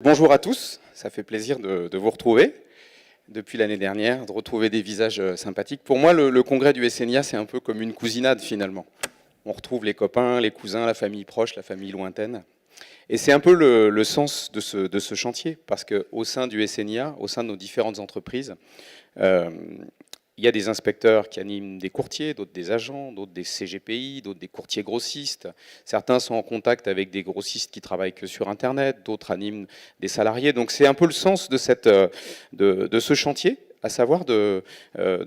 Bonjour à tous, ça fait plaisir de vous retrouver depuis l'année dernière, de retrouver des visages sympathiques. Pour moi, le congrès du SNIA, c'est un peu comme une cousinade finalement. On retrouve les copains, les cousins, la famille proche, la famille lointaine. Et c'est un peu le sens de ce chantier, parce qu'au sein du SNIA, au sein de nos différentes entreprises, euh, il y a des inspecteurs qui animent des courtiers, d'autres des agents, d'autres des CGPI, d'autres des courtiers grossistes. Certains sont en contact avec des grossistes qui travaillent que sur Internet, d'autres animent des salariés. Donc c'est un peu le sens de ce chantier, à savoir de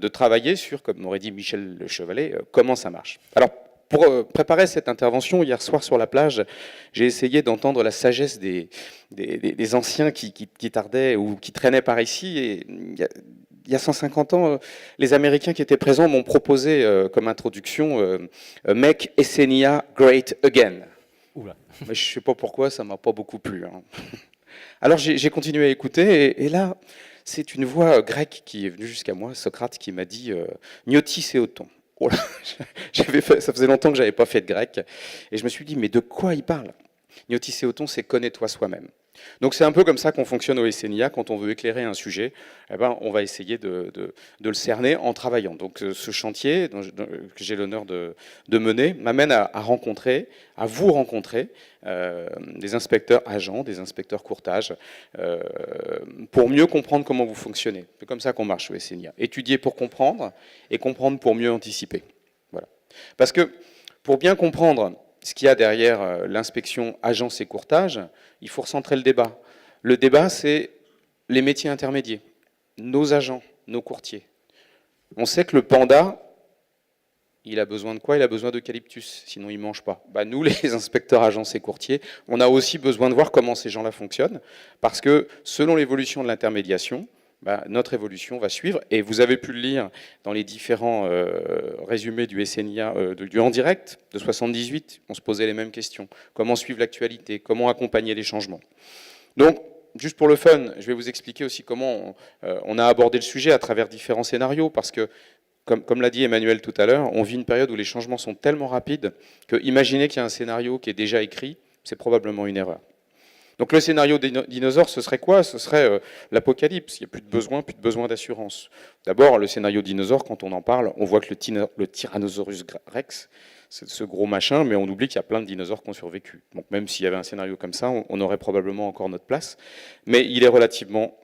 travailler sur, comme m'aurait dit Michel Le Chevalet, comment ça marche. Alors, pour préparer cette intervention, hier soir sur la plage, j'ai essayé d'entendre la sagesse des anciens qui tardaient ou qui traînaient par ici. Et il y a 150 ans, les Américains qui étaient présents m'ont proposé comme introduction Make SNIA Great Again. Oula. Mais je ne sais pas pourquoi, ça ne m'a pas beaucoup plu. Hein. Alors j'ai continué à écouter, et là, c'est une voix grecque qui est venue jusqu'à moi, Socrate, qui m'a dit Gnotis Eoton. Oh là, ça faisait longtemps que je n'avais pas fait de grec, et je me suis dit, mais de quoi il parle? Gnotis Eoton, c'est connais-toi soi-même. Donc c'est un peu comme ça qu'on fonctionne au SNIA. Quand on veut éclairer un sujet, eh ben, on va essayer de le cerner en travaillant. Donc ce chantier que j'ai l'honneur de mener m'amène à vous rencontrer des inspecteurs agents, des inspecteurs courtage, pour mieux comprendre comment vous fonctionnez. C'est comme ça qu'on marche au SNIA. Étudier pour comprendre et comprendre pour mieux anticiper. Voilà. Parce que pour bien comprendre ce qu'il y a derrière l'inspection agence et courtage, il faut recentrer le débat. Le débat, c'est les métiers intermédiaires, nos agents, nos courtiers. On sait que le panda, il a besoin de quoi? Il a besoin d'eucalyptus, sinon il ne mange pas. Bah, nous, les inspecteurs agences et courtiers, on a aussi besoin de voir comment ces gens-là fonctionnent, parce que selon l'évolution de l'intermédiation, bah, notre évolution va suivre, et vous avez pu le lire dans les différents résumés du SNIA, du En Direct de 78, on se posait les mêmes questions. Comment suivre l'actualité? Comment accompagner les changements? Donc, juste pour le fun, je vais vous expliquer aussi comment on a abordé le sujet à travers différents scénarios, parce que, comme l'a dit Emmanuel tout à l'heure, on vit une période où les changements sont tellement rapides que imaginer qu'il y a un scénario qui est déjà écrit, c'est probablement une erreur. Donc le scénario des dinosaures, ce serait quoi? Ce serait l'apocalypse. Il n'y a plus de besoin d'assurance. D'abord, le scénario dinosaure, quand on en parle, on voit que le Tyrannosaurus rex, c'est ce gros machin, mais on oublie qu'il y a plein de dinosaures qui ont survécu. Donc même s'il y avait un scénario comme ça, on aurait probablement encore notre place. Mais il est relativement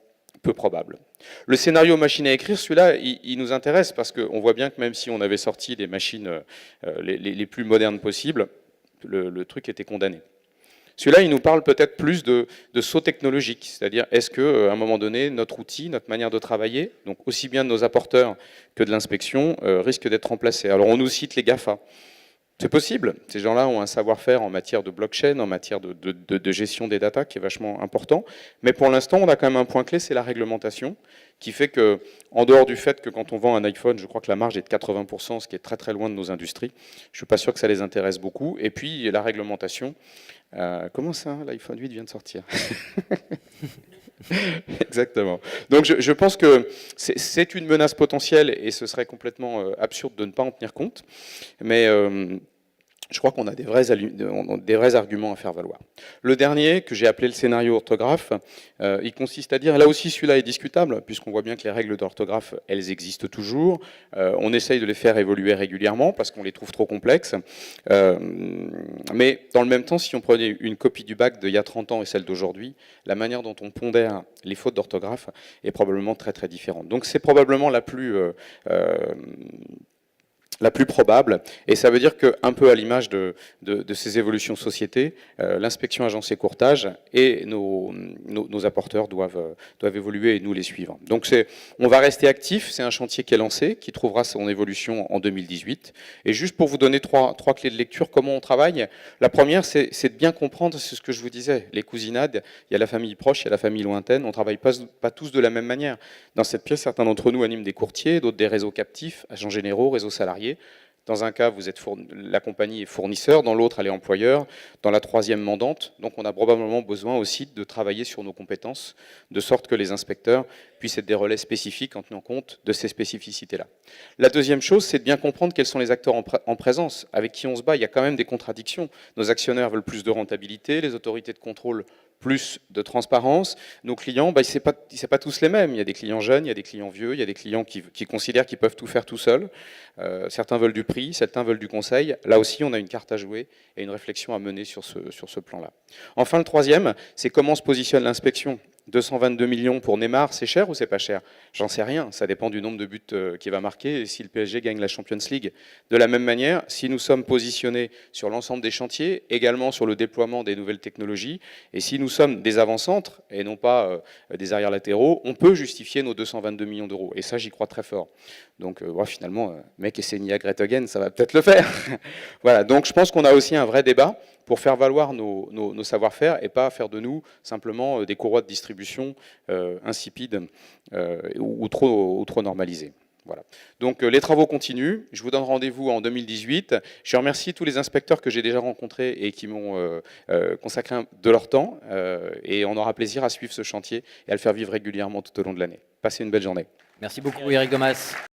peu probable. Le scénario machine à écrire, celui-là, il nous intéresse parce qu'on voit bien que même si on avait sorti des machines les plus modernes possibles, le truc était condamné. Celui-là, il nous parle peut-être plus de saut technologique, c'est-à-dire est-ce qu'à un moment donné, notre outil, notre manière de travailler, donc aussi bien de nos apporteurs que de l'inspection, risque d'être remplacé. Alors on nous cite les GAFA. C'est possible, ces gens-là ont un savoir-faire en matière de blockchain, en matière de gestion des datas qui est vachement important, mais pour l'instant, on a quand même un point clé, c'est la réglementation, qui fait que, en dehors du fait que quand on vend un iPhone, je crois que la marge est de 80%, ce qui est très très loin de nos industries, je ne suis pas sûr que ça les intéresse beaucoup, et puis la réglementation. Comment ça, l'iPhone 8 vient de sortir? Exactement. Donc je pense que c'est une menace potentielle et ce serait complètement absurde de ne pas en tenir compte. Mais je crois qu'on a des vrais arguments à faire valoir. Le dernier, que j'ai appelé le scénario orthographe, il consiste à dire, là aussi celui-là est discutable, puisqu'on voit bien que les règles d'orthographe, elles existent toujours. On essaye de les faire évoluer régulièrement, parce qu'on les trouve trop complexes. Mais dans le même temps, si on prenait une copie du bac d'il y a 30 ans et celle d'aujourd'hui, la manière dont on pondère les fautes d'orthographe est probablement très très différente. Donc c'est probablement la plus probable, et ça veut dire qu'un peu à l'image de ces évolutions de société, l'inspection agence et courtage et nos apporteurs doivent évoluer et nous les suivre. Donc on va rester actif, c'est un chantier qui est lancé, qui trouvera son évolution en 2018. Et juste pour vous donner trois clés de lecture, comment on travaille, la première c'est de bien comprendre, c'est ce que je vous disais, les cousinades, il y a la famille proche, il y a la famille lointaine, on ne travaille pas tous de la même manière. Dans cette pièce, certains d'entre nous animent des courtiers, d'autres des réseaux captifs, agents généraux, réseaux salariés. Dans un cas, la compagnie est fournisseur, dans l'autre, elle est employeur, dans la troisième, mandante. Donc on a probablement besoin aussi de travailler sur nos compétences, de sorte que les inspecteurs puissent être des relais spécifiques en tenant compte de ces spécificités-là. La deuxième chose, c'est de bien comprendre quels sont les acteurs en présence, avec qui on se bat. Il y a quand même des contradictions. Nos actionnaires veulent plus de rentabilité, les autorités de contrôle plus de transparence. Nos clients, c'est pas tous les mêmes. Il y a des clients jeunes, il y a des clients vieux, il y a des clients qui considèrent qu'ils peuvent tout faire tout seuls. Certains veulent du prix, certains veulent du conseil. Là aussi, on a une carte à jouer et une réflexion à mener sur ce plan-là. Enfin, le troisième, c'est comment se positionne l'inspection. 222 millions pour Neymar, c'est cher ou c'est pas cher? J'en sais rien, ça dépend du nombre de buts qu'il va marquer et si le PSG gagne la Champions League. De la même manière, si nous sommes positionnés sur l'ensemble des chantiers, également sur le déploiement des nouvelles technologies, et si nous sommes des avant-centres et non pas des arrières latéraux, on peut justifier nos 222 millions d'euros. Et ça, j'y crois très fort. Donc finalement, mec et Senia Great Again, ça va peut-être le faire. Voilà, donc je pense qu'on a aussi un vrai débat pour faire valoir nos savoir-faire et pas faire de nous simplement des courroies de distribution insipides ou trop normalisées. Voilà. Donc les travaux continuent, je vous donne rendez-vous en 2018. Je remercie tous les inspecteurs que j'ai déjà rencontrés et qui m'ont consacré de leur temps et on aura plaisir à suivre ce chantier et à le faire vivre régulièrement tout au long de l'année. Passez une belle journée. Merci beaucoup Eric Gomas.